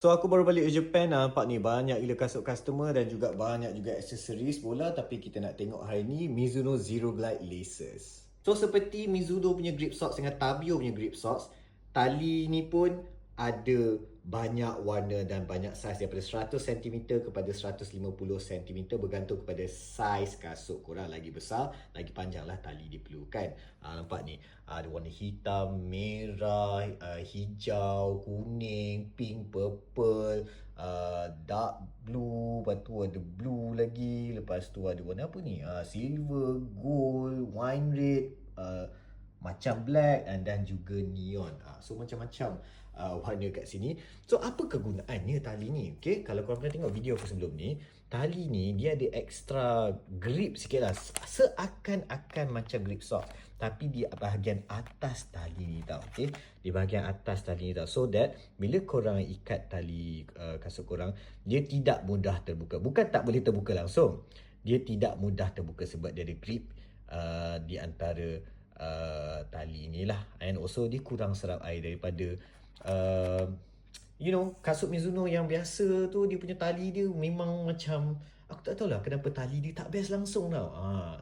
So aku baru balik dari Japan, nampak ni banyak gila kasut customer dan juga banyak juga aksesoris bola, tapi kita nak tengok hari ni Mizuno Zero Glide Laces. So seperti Mizuno punya grip socks dengan Tabio punya grip socks, tali ni pun ada banyak warna dan banyak saiz daripada 100cm kepada 150cm bergantung kepada saiz kasut korang. Lagi besar, lagi panjang lah tali diperlukan. Nampak ni, ada warna hitam, merah, hijau, kuning, pink, purple, dark blue, lepas tu ada blue lagi, lepas tu ada warna apa ni, silver, gold, wine red, macam black dan juga neon. So macam-macam warna kat sini. So apa kegunaannya tali ni? Okay, kalau korang pernah tengok video aku sebelum ni, tali ni dia ada extra grip sikit lah. Seakan-akan macam grip sock, tapi di bahagian atas tali ni tau. Okay, di bahagian atas tali ni tau. So that bila korang ikat tali kasut korang, dia tidak mudah terbuka. Bukan tak boleh terbuka langsung, dia tidak mudah terbuka sebab dia ada grip di antara tali ni lah. And also dia kurang serap air daripada uh, kasut Mizuno yang biasa tu. Dia punya tali dia memang macam, aku tak tahulah kenapa tali dia tak best langsung tau.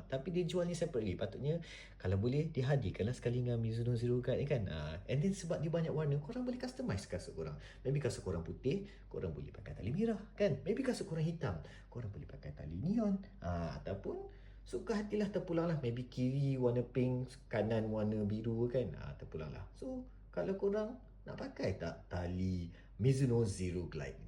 Tapi dia jual ni separately. Patutnya kalau boleh dihadirkanlah sekali dengan Mizuno Zero Guard ni kan. And then sebab dia banyak warna, korang boleh customize kasut korang. Maybe kasut korang putih, korang boleh pakai tali merah kan. Maybe kasut korang hitam, korang boleh pakai tali neon. Ataupun suka hatilah terpulang lah. Maybe kiri warna pink, kanan warna biru kan. Terpulang lah. So kalau korang nak pakai tak tali Mizuno Zero Glide ni?